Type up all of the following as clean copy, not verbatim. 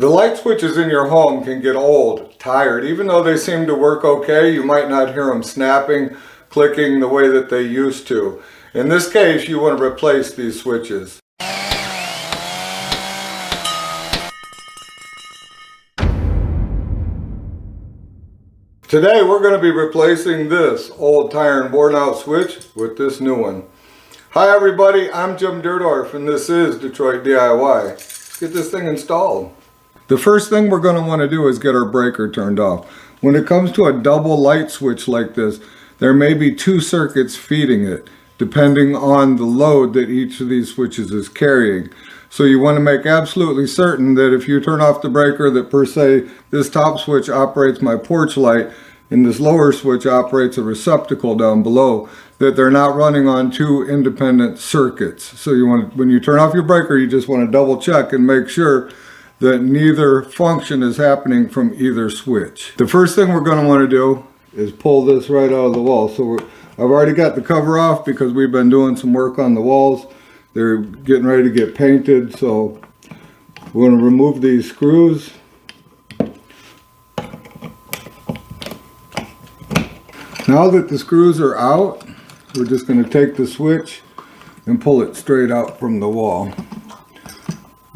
The light switches in your home can get old, tired. Even though they seem to work okay, you might not hear them snapping, clicking the way that they used to. In this case, you want to replace these switches. Today we're going to be replacing this old tired and worn out switch with this new one. Hi everybody, I'm Jim Dirdorf and this is Detroit DIY. Let's get this thing installed. The first thing we're going to want to do is get our breaker turned off. When it comes to a double light switch like this, there may be two circuits feeding it, depending on the load that each of these switches is carrying. So you want to make absolutely certain that if you turn off the breaker, that per se this top switch operates my porch light and this lower switch operates a receptacle down below, that they're not running on two independent circuits. So you want to, when you turn off your breaker, you just want to double check and make sure that neither function is happening from either switch. The first thing we're going to want to do is pull this right out of the wall. So I've already got the cover off because we've been doing some work on the walls. They're getting ready to get painted, so we're going to remove these screws. Now that the screws are out, we're just going to take the switch and pull it straight out from the wall.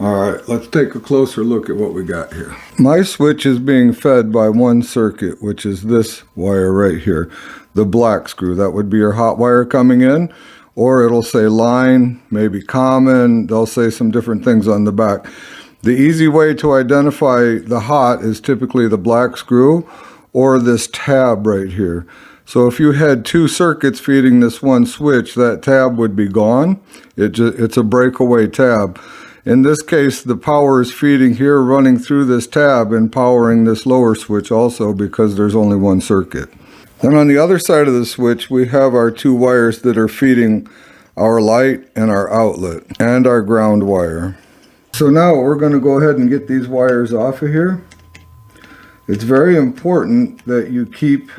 Alright, let's take a closer look at what we got here. My switch is being fed by one circuit, which is this wire right here, the black screw. That would be your hot wire coming in, or it'll say line, maybe common, they'll say some different things on the back. The easy way to identify the hot is typically the black screw or this tab right here. So if you had two circuits feeding this one switch, that tab would be gone. It's a breakaway tab. In this case, the power is feeding here, running through this tab and powering this lower switch also because there's only one circuit. Then on the other side of the switch, we have our two wires that are feeding our light and our outlet and our ground wire. So now we're going to go ahead and get these wires off of here. It's very important that you keep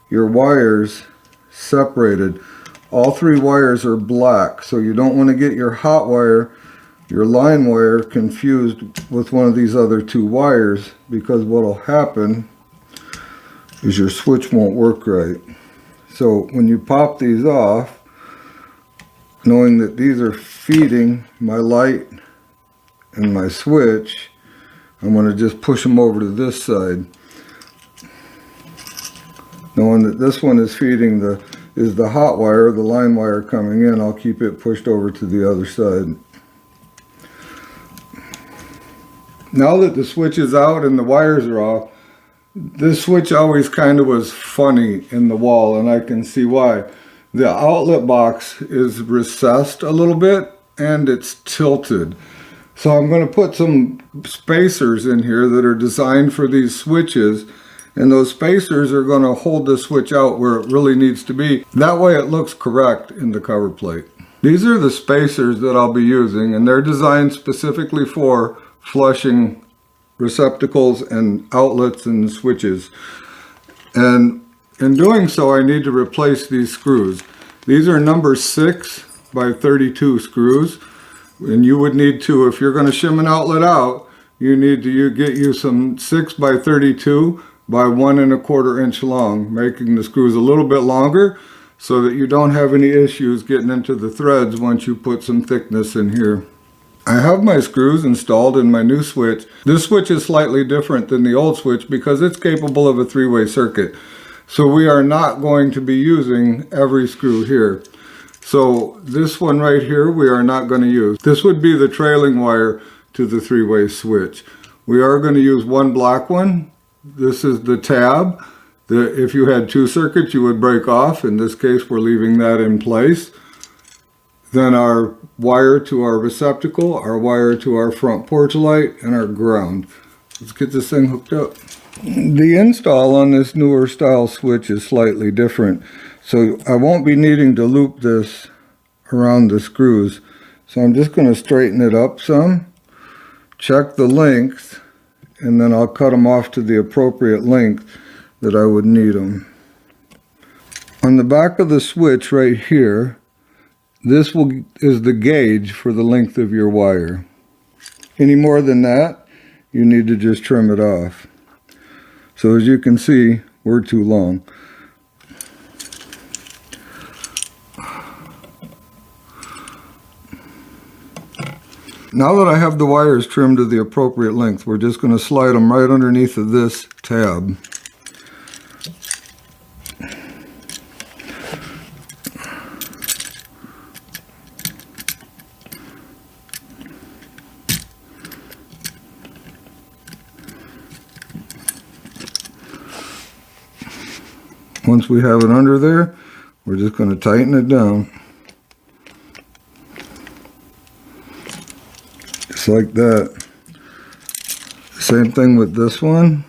your wires separated. All three wires are black, so you don't want to get your hot wire, your line wire, confused with one of these other two wires, because what will happen is your switch won't work right. So when you pop these off, knowing that these are feeding my light and my switch, I'm going to just push them over to this side. Knowing that this one is feeding the hot wire, the line wire coming in, I'll keep it pushed over to the other side. Now that the switch is out and the wires are off, this switch always kind of was funny in the wall, and I can see why. The outlet box is recessed a little bit and it's tilted. So I'm going to put some spacers in here that are designed for these switches, and those spacers are going to hold the switch out where it really needs to be. That way it looks correct in the cover plate. These are the spacers that I'll be using, and they're designed specifically for flushing receptacles and outlets and switches. And in doing so, I need to replace these screws. These are number 6 by 32 screws, and you would need to, if you're going to shim an outlet out, you need to get you some 6 by 32 by 1 1/4 inch long, making the screws a little bit longer so that you don't have any issues getting into the threads once you put some thickness in here. I have my screws installed in my new switch. This switch is slightly different than the old switch because it's capable of a 3-way circuit. So we are not going to be using every screw here. So this one right here we are not going to use. This would be the trailing wire to the 3-way switch. We are going to use one black one. This is the tab. If you had two circuits you would break off. In this case we're leaving that in place. Then our wire to our receptacle, our wire to our front porch light, and our ground. Let's get this thing hooked up. The install on this newer style switch is slightly different. So I won't be needing to loop this around the screws. So I'm just going to straighten it up some, check the length, and then I'll cut them off to the appropriate length that I would need them. On the back of the switch right here, this is the gauge for the length of your wire. Any more than that, you need to just trim it off. So as you can see, we're too long. Now that I have the wires trimmed to the appropriate length, we're just going to slide them right underneath of this tab. Once we have it under there, we're just going to tighten it down. Just like that. Same thing with this one.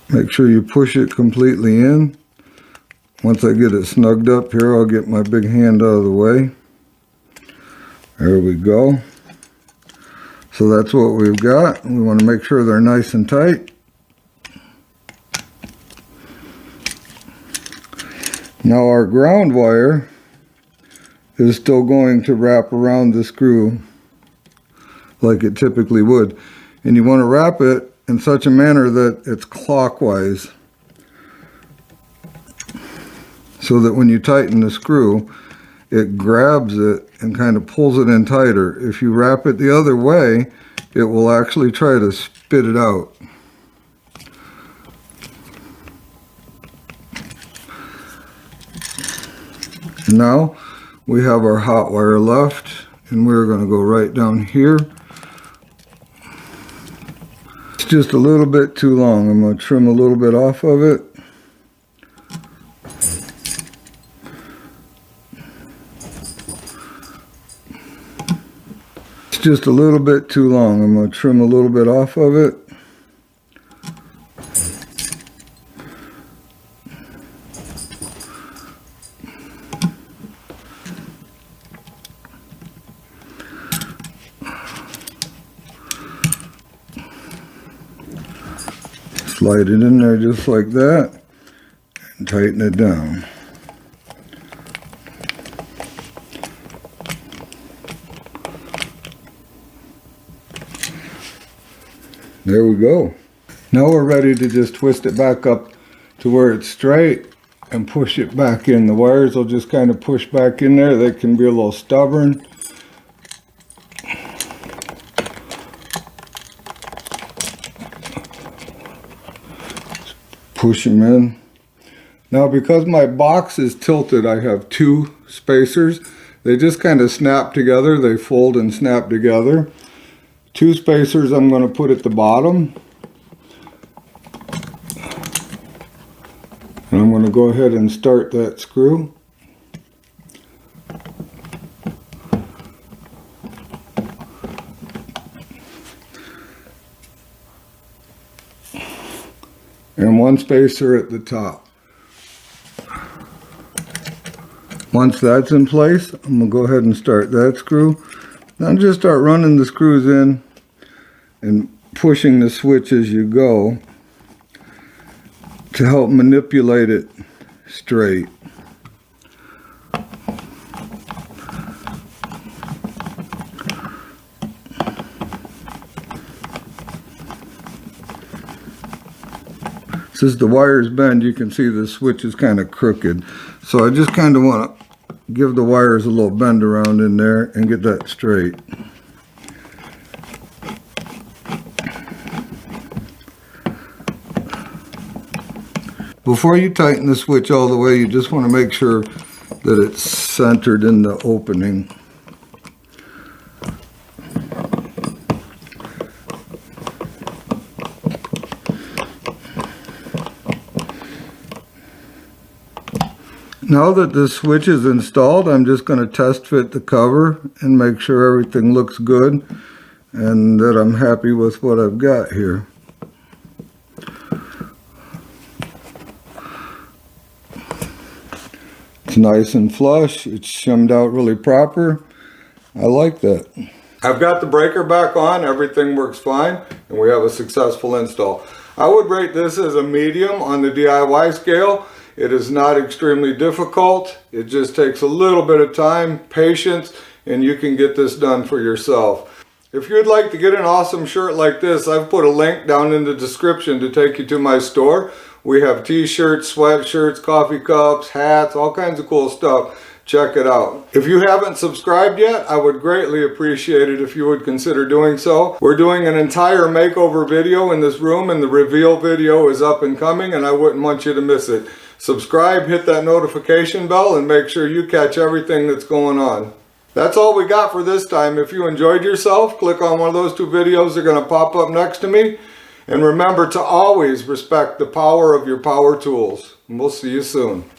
Make sure you push it completely in. Once I get it snugged up here, I'll get my big hand out of the way. There we go. So that's what we've got. We want to make sure they're nice and tight. Now our ground wire is still going to wrap around the screw like it typically would. And you want to wrap it in such a manner that it's clockwise, so that when you tighten the screw, it grabs it and kind of pulls it in tighter. If you wrap it the other way, it will actually try to spit it out. Now we have our hot wire left, and we're going to go right down here. It's just a little bit too long. I'm going to trim a little bit off of it. Just a little bit too long. I'm going to trim a little bit off of it. Slide it in there just like that and tighten it down. There we go. Now we're ready to just twist it back up to where it's straight and push it back in. The wires will just kind of push back in there. They can be a little stubborn. Just push them in. Now because my box is tilted, I have two spacers. They just kind of snap together. They fold and snap together. Two spacers I'm going to put at the bottom. And I'm going to go ahead and start that screw. And one spacer at the top. Once that's in place, I'm going to go ahead and start that screw. Now just start running the screws in and pushing the switch as you go to help manipulate it straight. Since the wires bend, you can see the switch is kind of crooked. So I just kind of want to give the wires a little bend around in there and get that straight. Before you tighten the switch all the way, you just want to make sure that it's centered in the opening. Now that the switch is installed, I'm just going to test fit the cover and make sure everything looks good and that I'm happy with what I've got here. It's nice and flush. It's shimmed out really proper. I like that. I've got the breaker back on. Everything works fine, and we have a successful install. I would rate this as a medium on the DIY scale. It is not extremely difficult. It just takes a little bit of time, patience, and you can get this done for yourself. If you'd like to get an awesome shirt like this, I've put a link down in the description to take you to my store. We have t-shirts, sweatshirts, coffee cups, hats, all kinds of cool stuff. Check it out. If you haven't subscribed yet, I would greatly appreciate it if you would consider doing so. We're doing an entire makeover video in this room, and the reveal video is up and coming, and I wouldn't want you to miss it. Subscribe, hit that notification bell, and make sure you catch everything that's going on. That's all we got for this time. If you enjoyed yourself, click on one of those two videos that are going to pop up next to me. And remember to always respect the power of your power tools. And we'll see you soon.